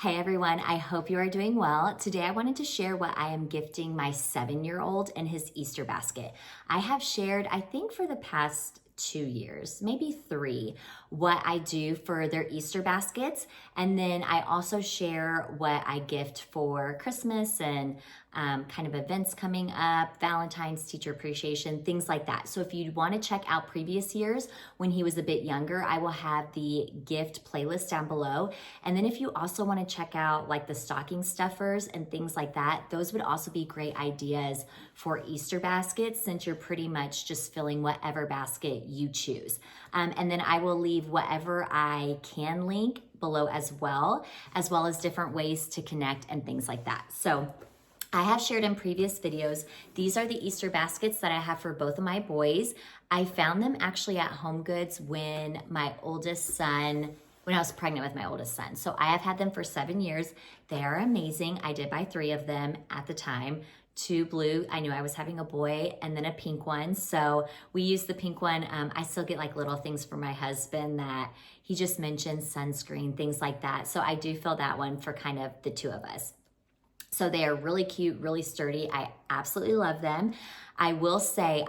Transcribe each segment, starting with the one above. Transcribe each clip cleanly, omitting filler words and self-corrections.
Hey everyone, I hope you are doing well. Today I wanted to share what I am gifting my 7-year-old in his Easter basket. I have shared, I think for the past 2 years, maybe 3, what I do for their Easter baskets. And then I also share what I gift for Christmas and kind of events coming up, Valentine's, teacher appreciation, things like that. So if you want to check out previous years when he was a bit younger, I will have the gift playlist down below. And then if you also want to check out like the stocking stuffers and things like that, those would also be great ideas for Easter baskets since you're pretty much just filling whatever basket you choose. And then I will leave whatever I can link below as well as different ways to connect and things like that. So I have shared in previous videos, these are the Easter baskets that I have for both of my boys. I found them actually at Home Goods when I was pregnant with my oldest son. So I have had them for 7 years. They are amazing. I did buy 3 of them at the time. 2 blue, I knew I was having a boy, and then a pink one. So we used the pink one. I still get like little things for my husband that he just mentioned, sunscreen, things like that. So I do fill that one for kind of the 2 of us. So they are really cute, really sturdy. I absolutely love them. I will say,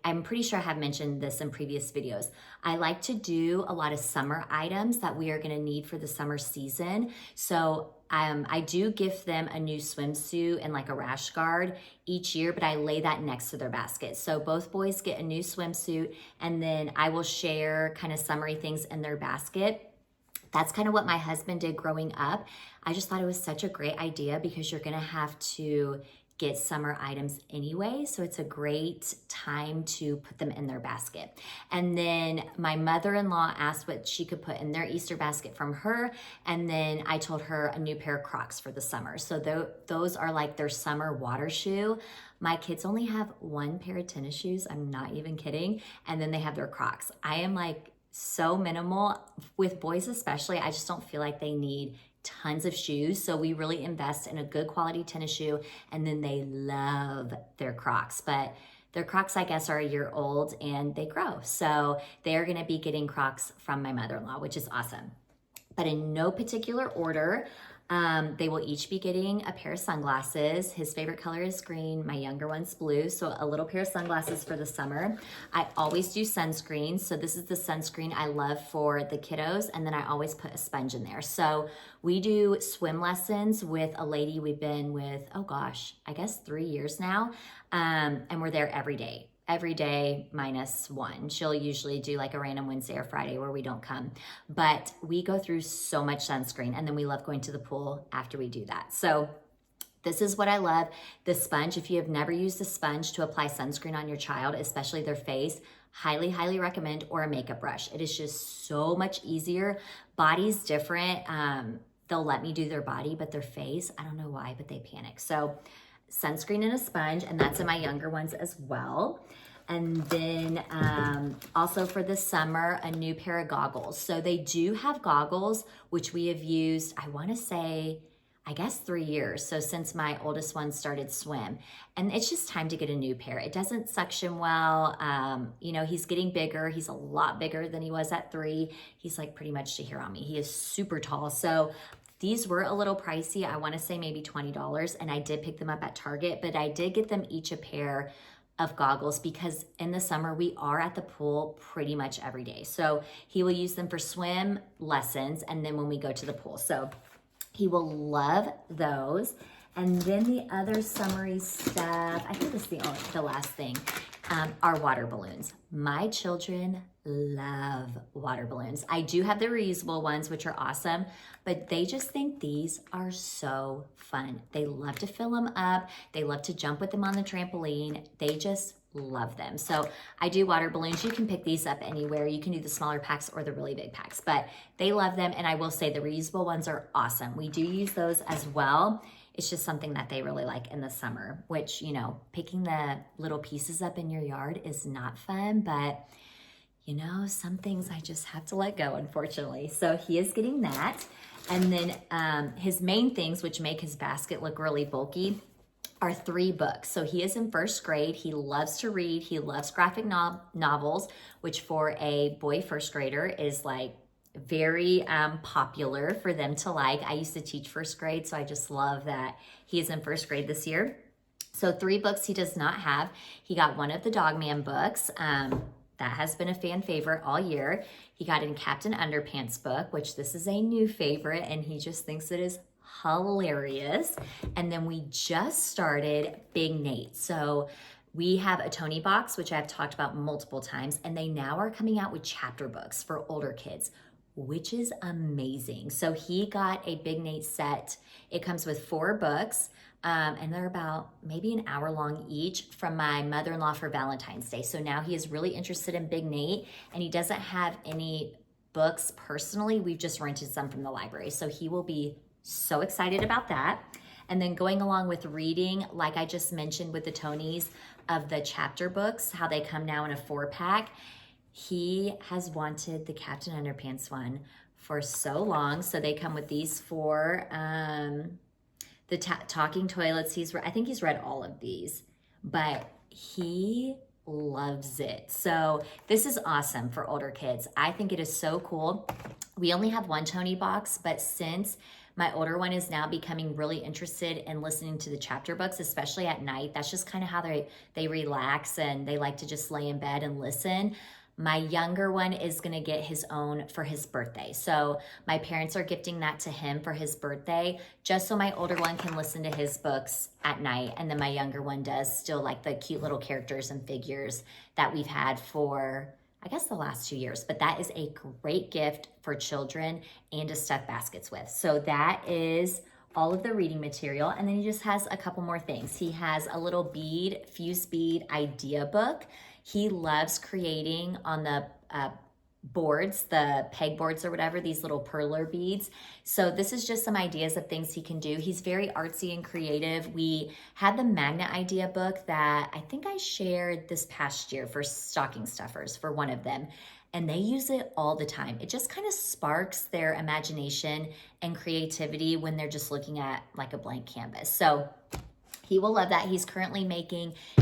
I'm pretty sure I have mentioned this in previous videos. I like to do a lot of summer items that we are gonna need for the summer season. So I do gift them a new swimsuit and like a rash guard each year, but I lay that next to their basket. So both boys get a new swimsuit, and then I will share kind of summery things in their basket. That's kind of what my husband did growing up. I just thought it was such a great idea because you're gonna have to get summer items anyway, so it's a great time to put them in their basket. And then my mother-in-law asked what she could put in their Easter basket from her, and then I told her a new pair of Crocs for the summer. So those are like their summer water shoe. My kids only have 1 pair of tennis shoes, I'm not even kidding, and then they have their Crocs. I am like so minimal with boys especially. I just don't feel like they need tons of shoes, so we really invest in a good quality tennis shoe, and then they love their Crocs. But their Crocs, I guess, are a year old and they grow, so they're gonna be getting Crocs from my mother-in-law, which is awesome. But in no particular order, they will each be getting a pair of sunglasses. His favorite color is green, my younger one's blue, so a little pair of sunglasses for the summer. I always do sunscreen, so this is the sunscreen I love for the kiddos, and then I always put a sponge in there. So we do swim lessons with a lady we've been with, oh gosh, I guess 3 years now, and we're there every day minus 1. She'll usually do like a random Wednesday or Friday where we don't come, but we go through so much sunscreen, and then we love going to the pool after we do that. So this is what I love. The sponge, if you have never used a sponge to apply sunscreen on your child, especially their face, highly, highly recommend, or a makeup brush. It is just so much easier. Body's different. They'll let me do their body, but their face, I don't know why, but they panic. So sunscreen and a sponge, and that's in my younger ones as well. And then also for the summer, a new pair of goggles. So they do have goggles, which we have used, I wanna say, I guess 3 years. So since my oldest one started swim, and it's just time to get a new pair. It doesn't suction well. He's getting bigger. He's a lot bigger than he was at 3. He's like pretty much to here on me. He is super tall. So these were a little pricey. I wanna say maybe $20, and I did pick them up at Target, but I did get them each a pair of goggles because in the summer we are at the pool pretty much every day. So he will use them for swim lessons and then when we go to the pool. So he will love those. And then the other summery stuff, I think this is the last thing, are water balloons. My children love water balloons. I do have the reusable ones, which are awesome, but they just think these are so fun. They love to fill them up. They love to jump with them on the trampoline. They just love them. So I do water balloons. You can pick these up anywhere. You can do the smaller packs or the really big packs, but they love them. And I will say the reusable ones are awesome. We do use those as well. It's just something that they really like in the summer, which, picking the little pieces up in your yard is not fun, but some things I just have to let go, unfortunately. So he is getting that. And then his main things, which make his basket look really bulky, are 3 books. So he is in 1st grade. He loves to read. He loves graphic novels, which for a boy 1st grader is like very popular for them to like. I used to teach first grade, so I just love that he is in first grade this year. So 3 books he does not have. He got one of the Dogman books. That has been a fan favorite all year. He got in Captain Underpants book, which this is a new favorite, and he just thinks it is hilarious. And then we just started Big Nate. So we have a Tony box, which I've talked about multiple times, and they now are coming out with chapter books for older kids, which is amazing. So he got a Big Nate set. It comes with 4 books. And they're about maybe an hour long each from my mother-in-law for Valentine's Day. So now he is really interested in Big Nate, and he doesn't have any books personally. We've just rented some from the library. So he will be so excited about that. And then going along with reading, like I just mentioned with the Tonys, of the chapter books, how they come now in a 4-pack. He has wanted the Captain Underpants one for so long. So they come with these 4, the talking toilets. I think he's read all of these, but he loves it. So this is awesome for older kids. I think it is so cool. We only have 1 Tony box, but since my older one is now becoming really interested in listening to the chapter books, especially at night, that's just kind of how they relax, and they like to just lay in bed and listen. My younger one is gonna get his own for his birthday. So my parents are gifting that to him for his birthday, just so my older one can listen to his books at night. And then my younger one does still like the cute little characters and figures that we've had for, I guess, the last 2 years. But that is a great gift for children and to stuff baskets with. So that is all of the reading material. And then he just has a couple more things. He has a little fuse bead idea book. He loves creating on the boards, the peg boards or whatever, these little perler beads. So this is just some ideas of things he can do. He's very artsy and creative. We had the magnet idea book that I think I shared this past year for stocking stuffers for one of them. And they use it all the time. It just kind of sparks their imagination and creativity when they're just looking at like a blank canvas. So he will love that. He's currently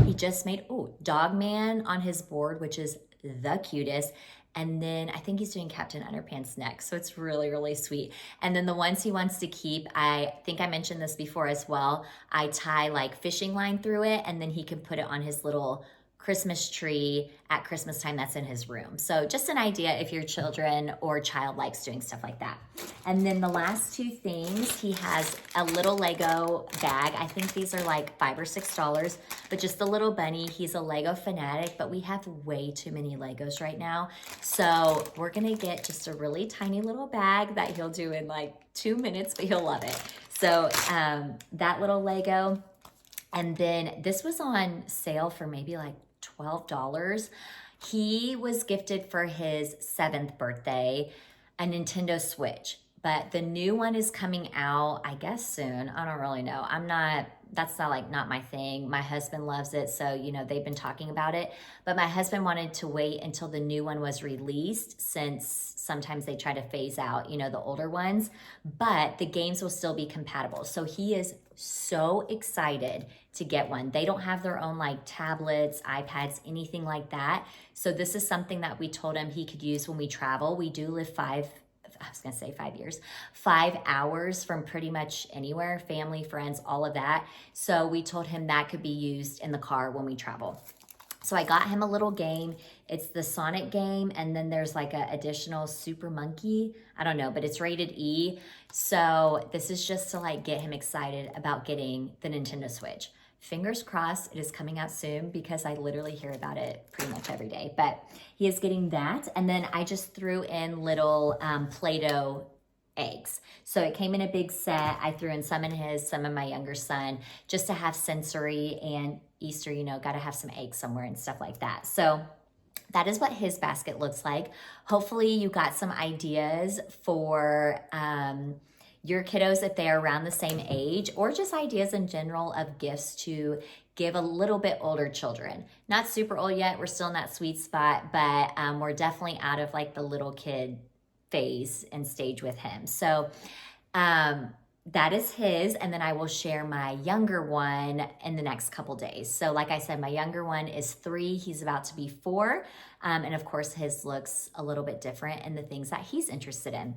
he just made, Dogman on his board, which is the cutest. And then I think he's doing Captain Underpants next. So it's really, really sweet. And then the ones he wants to keep, I think I mentioned this before as well. I tie like fishing line through it, and then he can put it on his little Christmas tree at Christmas time that's in his room. So just an idea if your children or child likes doing stuff like that. And then the last 2 things, he has a little Lego bag. I think these are like $5 or $6, but just a little bunny. He's a Lego fanatic, but we have way too many Legos right now. So we're gonna get just a really tiny little bag that he'll do in like 2 minutes, but he'll love it. So that little Lego. And then this was on sale for maybe like $12. He was gifted for his 7th birthday a Nintendo Switch, but the new one is coming out, I guess, soon. I don't really know. That's not my thing. My husband loves it, so they've been talking about it. But my husband wanted to wait until the new one was released, since sometimes they try to phase out, the older ones. But the games will still be compatible. So he is so excited to get one. They don't have their own like tablets, iPads, anything like that. So this is something that we told him he could use when we travel. We do live 5 years, 5 hours from pretty much anywhere, family, friends, all of that. So we told him that could be used in the car when we travel. So I got him a little game. It's the Sonic game, and then there's like an additional Super Monkey. I don't know, but it's rated E. So this is just to like get him excited about getting the Nintendo Switch. Fingers crossed it is coming out soon, because I literally hear about it pretty much every day. But he is getting that. And then I just threw in little Play-Doh eggs. So it came in a big set. I threw in some in his, some in my younger son, just to have sensory, and Easter, got to have some eggs somewhere and stuff like that. So that is what his basket looks like. Hopefully you got some ideas for your kiddos if they're around the same age, or just ideas in general of gifts to give a little bit older children. Not super old yet, we're still in that sweet spot, but we're definitely out of like the little kid phase and stage with him. So that is his, and then I will share my younger one in the next couple days. So like I said, my younger one is 3, he's about to be 4, and of course his looks a little bit different in the things that he's interested in.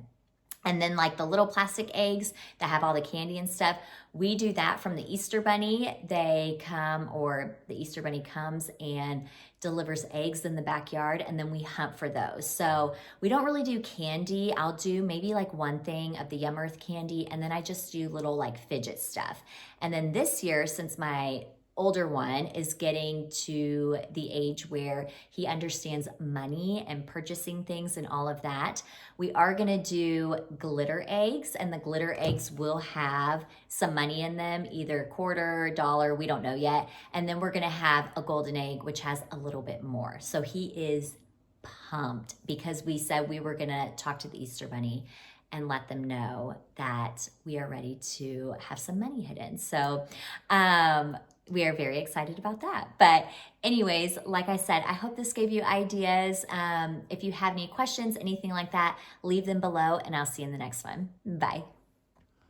And then like the little plastic eggs that have all the candy and stuff, we do that from the Easter Bunny. They come, or the Easter Bunny comes and delivers eggs in the backyard, and then we hunt for those. So we don't really do candy. I'll do maybe like one thing of the Yum Earth candy, and then I just do little like fidget stuff. And then this year, since my older one is getting to the age where he understands money and purchasing things and all of that, we are gonna do glitter eggs, and the glitter eggs will have some money in them, either quarter, dollar, we don't know yet. And then we're gonna have a golden egg, which has a little bit more. So he is pumped because we said we were gonna talk to the Easter Bunny and let them know that we are ready to have some money hidden. So we are very excited about that. But anyways, like I said, I hope this gave you ideas. If you have any questions, anything like that, leave them below, and I'll see you in the next one. Bye.